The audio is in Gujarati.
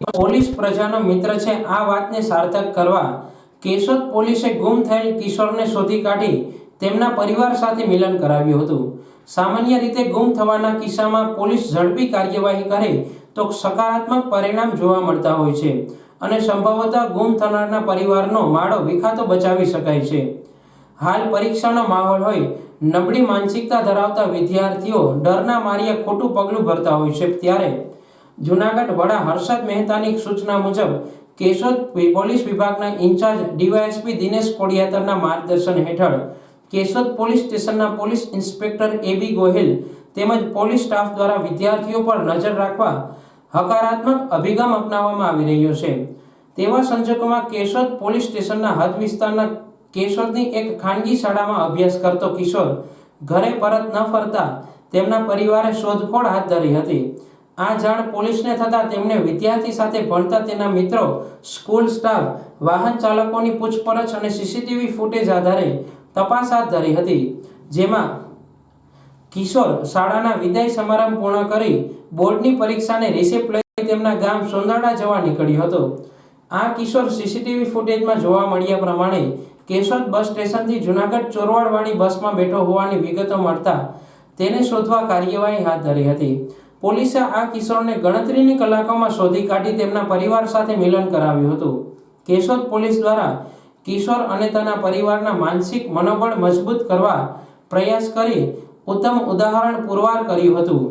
પોલીસ પ્રજાનો મિત્ર છે। આ વાતને સાર્થક કરવા કેશોદ પોલીસે ગુમ થયેલ કિશોરને શોધી કાઢી તેમના પરિવાર સાથે મિલન કરાવ્યું હતું। સામાન્ય રીતે ગુમ થવાના કિસ્સામાં પોલીસ ઝડપી કાર્યવાહી કરે તો સકારાત્મક પરિણામ જોવા મળતા હોય છે અને સંભવતઃ ગુમ થનારના પરિવારનો માળો વિખાતો બચાવી શકાય છે। હાલ પરીક્ષાનો માહોલ હોય, નબળી માનસિકતા ધરાવતા વિદ્યાર્થીઓ ડરના માર્યા ખોટું પગલું ભરતા હોય છે, ત્યારે જૂનાગઢ વડા હર્ષદ મહેતાની સૂચના મુજબ કેશોદ પોલીસ વિભાગના ઇન્ચાર્જ ડીવાયએસપી દિનેશ કોડિયાતરના માર્ગદર્શન હેઠળ કેશોદ પોલીસ સ્ટેશનના પોલીસ ઇન્સ્પેક્ટર એબી ગોહિલ તેમજ પોલીસ સ્ટાફ દ્વારા વિદ્યાર્થીઓ પર નજર રાખવા હકારાત્મક અભિગમ અપનાવવામાં આવી રહ્યો છે। તેવા સંજોગોમાં કેશોદ પોલીસ સ્ટેશનના હદ વિસ્તારના કેશોદની એક ખાનગી શાળામાં અભ્યાસ કરતો કિશોર ઘરે પરત ન ફરતા તેમના પરિવારે શોધખોળ હાથ ધરી હતી। આ જાણ પોલીસને થતાં તેમણે વિદ્યાર્થી સાથે ભણતા તેના મિત્રો, સ્કૂલ સ્ટાફ, વાહન ચાલકોની પૂછપરછ અને સીસીટીવી ફૂટેજ આધારે તપાસ હાથ ધરી હતી, જેમાં કિશોર શાળાના વિદાય સમારંભ પૂર્ણ કરી બોર્ડની પરીક્ષાને રિસિપ્ટ લઈ તેમના ગામ સોંદાડા જવા નીકળ્યો હતો। આ કિશોર સીસીટીવી ફૂટેજમાં જોવા મળ્યા પ્રમાણે કેશોદ બસ સ્ટેશનથી જૂનાગઢ ચોરવાડવાળી બસમાં બેઠો હોવાની વિગતો મળતા તેને શોધવા કાર્યવાહી હાથ ધરી હતી। પોલીસે આ કિશોરને ગણતરીની કલાકોમાં શોધી કાઢી તેમના પરિવાર સાથે મિલન કરાવ્યું હતું। કેશોદ પોલીસ દ્વારા કિશોર અને તેના પરિવારના માનસિક મનોબળ મજબૂત કરવા પ્રયાસ કરી ઉત્તમ ઉદાહરણ પુરવાર કર્યું હતું।